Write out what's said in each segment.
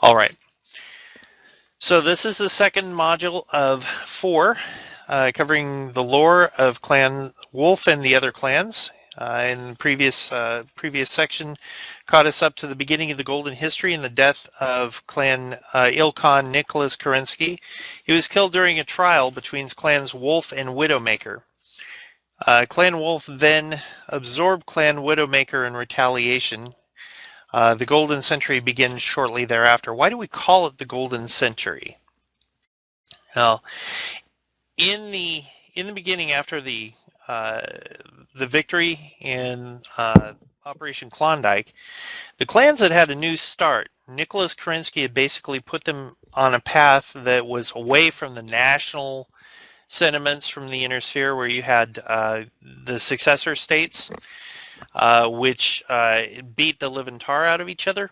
All right. So this is the second module of 4, covering the lore of Clan Wolf and the other clans. In the previous section, caught us up to the beginning of the Golden History and the death of Clan Ilkhan Nicholas Kerensky. He was killed during a trial between clans Wolf and Widowmaker. Clan Wolf then absorbed Clan Widowmaker in retaliation. The Golden Century begins shortly thereafter. Why do we call it the Golden Century? Now, in the beginning, after uh, the victory in Operation Klondike, the clans had had a new start. Nicholas Kerensky had basically put them on a path that was away from the national sentiments from the Inner Sphere, where you had the successor states, which beat the living tar out of each other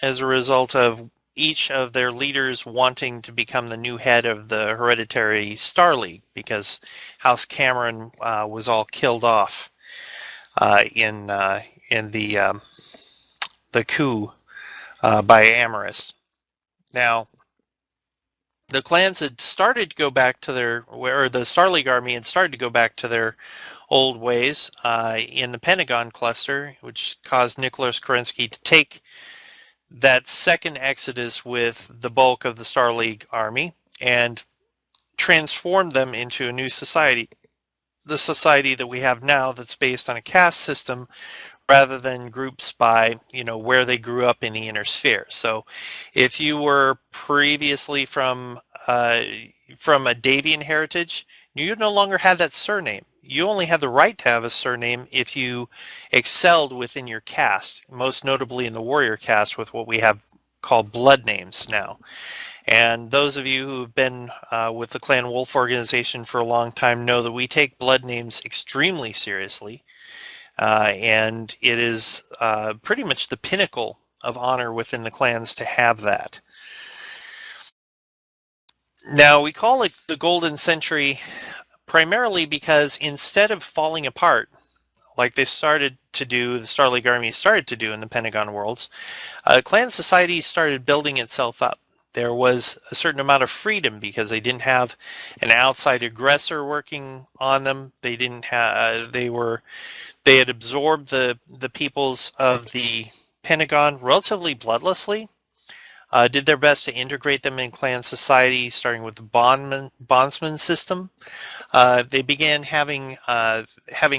as a result of each of their leaders wanting to become the new head of the hereditary Star League, because House Cameron was all killed off in the coup by Amorous. Now, the clans had started to go back to the Star League army had started to go back to their old ways in the Pentagon cluster, which caused Nicholas Kerensky to take that second exodus with the bulk of the Star League army and transformed them into a new society, the society that we have now, that's based on a caste system rather than groups by where they grew up in the Inner Sphere. So if you were previously from a Davian heritage, you no longer had that surname. You only had the right to have a surname if you excelled within your caste, most notably in the warrior caste, with what we have called blood names now. And those of you who have been with the Clan Wolf organization for a long time know that we take blood names extremely seriously. And it is pretty much the pinnacle of honor within the clans to have that. Now, we call it the Golden Century primarily because instead of falling apart, like they started to do, the Star League Army started to do in the Pentagon Worlds, clan society started building itself up. There was a certain amount of freedom because they didn't have an outside aggressor working on them. They didn't have. They had absorbed the peoples of the Pentagon relatively bloodlessly. Did their best to integrate them in clan society, starting with the bondsman system. They began having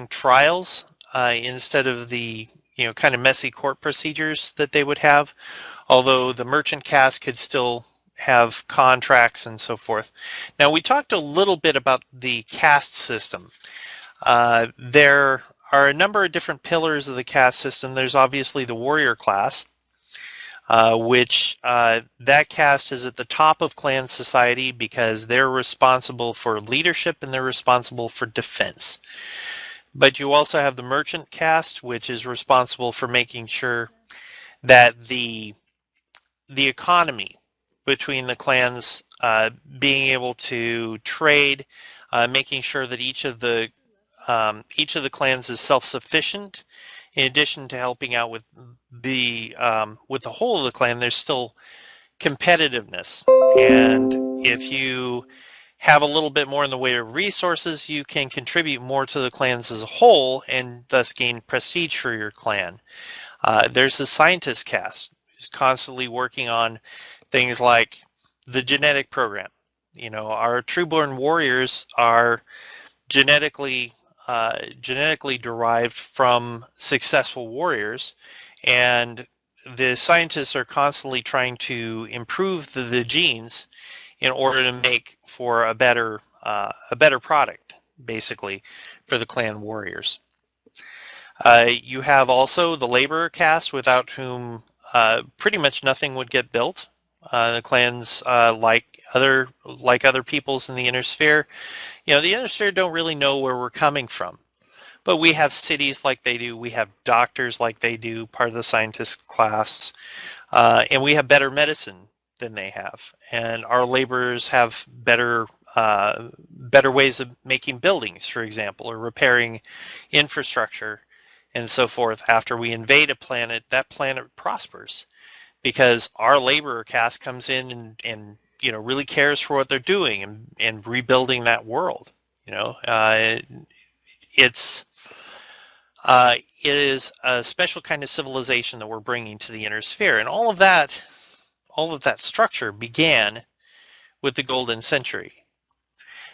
trials instead of the kind of messy court procedures that they would have, although the merchant caste could still have contracts and so forth. Now, we talked a little bit about the caste system. There are a number of different pillars of the caste system. There's obviously the warrior class, which that caste is at the top of clan society because they're responsible for leadership and they're responsible for defense. But you also have the merchant caste, which is responsible for making sure that the economy between the clans, being able to trade, making sure that each of the clans is self-sufficient. In addition to helping out with the whole of the clan, there's still competitiveness, and if you have a little bit more in the way of resources, you can contribute more to the clans as a whole and thus gain prestige for your clan. There's the scientist caste who's constantly working on things like the genetic program. Our trueborn warriors are genetically derived from successful warriors, and the scientists are constantly trying to improve the genes in order to make for a better product, basically, for the clan warriors. You have also the laborer caste, without whom pretty much nothing would get built. The clans, like other peoples in the Inner Sphere, the Inner Sphere don't really know where we're coming from. But we have cities like they do. We have doctors like they do, part of the scientist class. And we have better medicine than they have. And our laborers have better ways of making buildings, for example, or repairing infrastructure and so forth. After we invade a planet, that planet prospers because our laborer caste comes in and really cares for what they're doing and rebuilding that world. It's it is a special kind of civilization that we're bringing to the inner sphere, and all of that structure began with the Golden Century.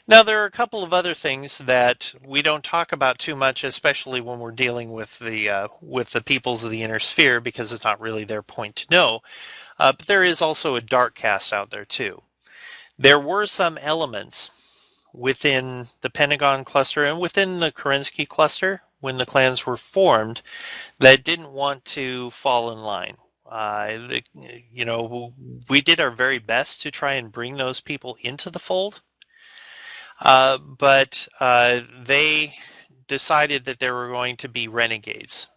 Now, there are a couple of other things that we don't talk about too much, especially when we're dealing with the peoples of the inner sphere, because it's not really their point to know. But there is also a dark caste out there too. There were some elements within the Pentagon cluster and within the Kerensky cluster when the clans were formed that didn't want to fall in line. We did our very best to try and bring those people into the fold, but they decided that there were going to be renegades,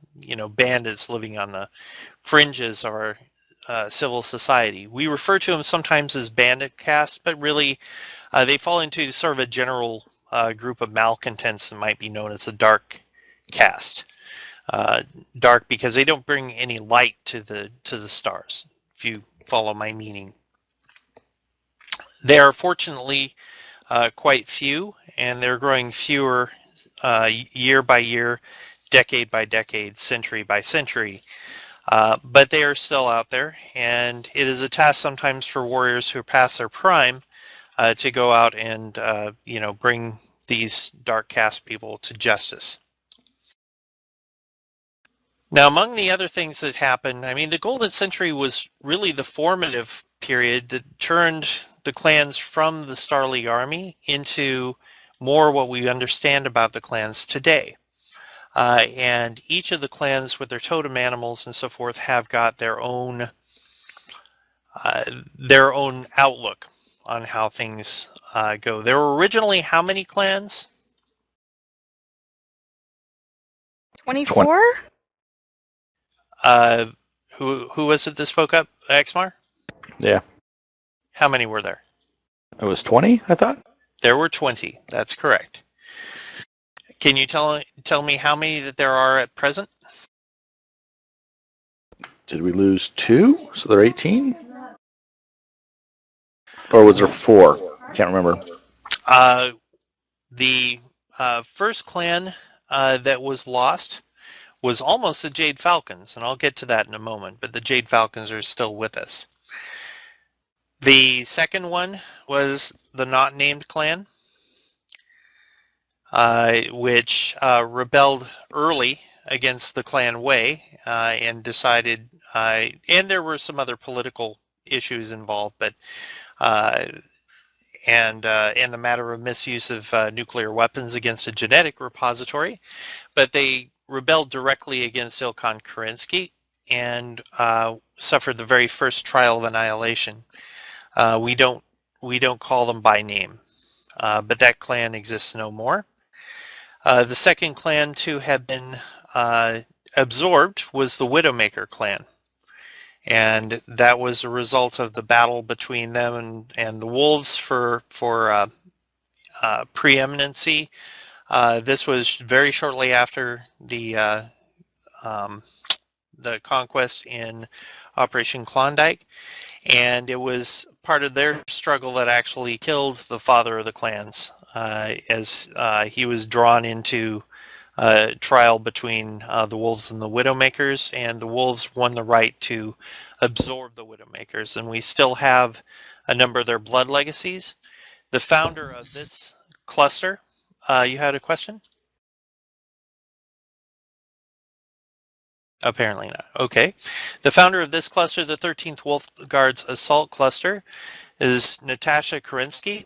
bandits living on the fringes of our civil society. We refer to them sometimes as bandit caste, but really they fall into sort of a general group of malcontents that might be known as the dark caste. Dark because they don't bring any light to the stars, if you follow my meaning. They are fortunately quite few, and they're growing fewer year by year, decade by decade, century by century. But they are still out there, and it is a task sometimes for warriors who are past their prime to go out and bring these dark caste people to justice. Now, among the other things that happened, the Golden Century was really the formative period that turned the clans from the Star League army into more what we understand about the clans today. And each of the clans with their totem animals and so forth have got their own outlook on how things go. There were originally how many clans? 24? Who was it that spoke up? Exmar? Yeah. How many were there? It was 20, I thought. There were 20. That's correct. Can you tell me how many that there are at present? Did we lose 2? So they're 18? Or was there 4? I can't remember. The first clan that was lost was almost the Jade Falcons, and I'll get to that in a moment, but the Jade Falcons are still with us. The second one was the Not Named clan, which rebelled early against the clan Wei and decided, and there were some other political issues involved, but and the matter of misuse of nuclear weapons against a genetic repository, but they rebelled directly against Ilkhan Kerensky and suffered the very first trial of annihilation. We don't call them by name, but that clan exists no more. The second clan to have been absorbed was the Widowmaker clan, and that was a result of the battle between them and the wolves for preeminency. This was very shortly after the conquest in Operation Klondike, and it was part of their struggle that actually killed the father of the clans as he was drawn into a trial between the wolves and the Widowmakers, and the wolves won the right to absorb the Widowmakers, and we still have a number of their blood legacies. The founder of this cluster, you had a question? Apparently not. Okay. The founder of this cluster, the 13th Wolf Guards Assault Cluster, is Natasha Kerensky.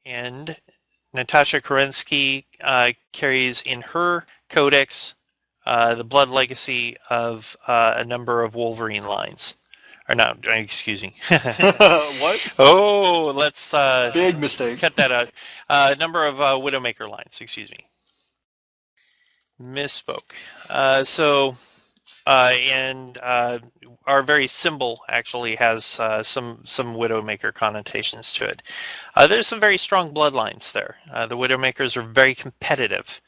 And Natasha Kerensky carries in her codex the blood legacy of a number of Wolverine lines. Or no, excuse me. What? Oh, let's Big mistake. cut that out. A number of Widowmaker lines, excuse me. Misspoke. And our very symbol actually has some Widowmaker connotations to it. There's some very strong bloodlines there. The Widowmakers are very competitive.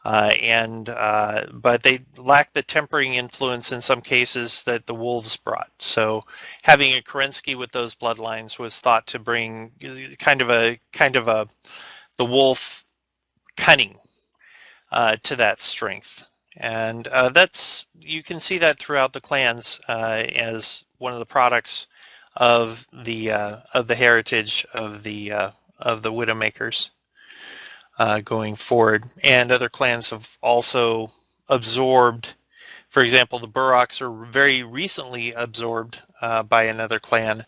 But they lacked the tempering influence in some cases that the wolves brought. So having a Kerensky with those bloodlines was thought to bring kind of a the wolf cunning to that strength. And that's you can see that throughout the clans as one of the products of the heritage of the Widowmakers going forward. And other clans have also absorbed. For example, the Burrocks are very recently absorbed by another clan,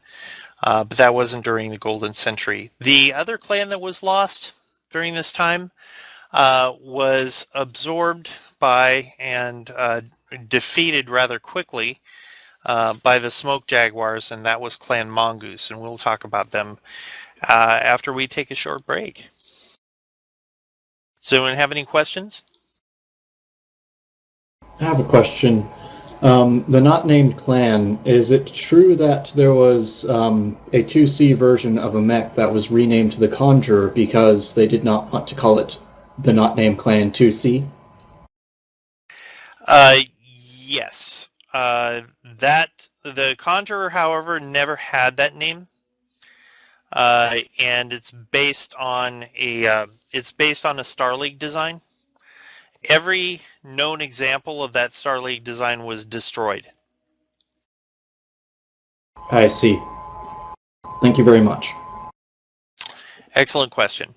but that wasn't during the Golden Century. The other clan that was lost during this time was absorbed by and defeated rather quickly by the Smoke Jaguars, and that was Clan Mongoose, and we'll talk about them after we take a short break. Does anyone have any questions? I have a question. The not named clan, is it true that there was a 2C version of a mech that was renamed to the Conjurer because they did not want to call it the not named clan 2C? Yes. That the Conjurer, however, never had that name, and it's based on a Star League design. Every known example of that Star League design was destroyed. I see. Thank you very much. Excellent question.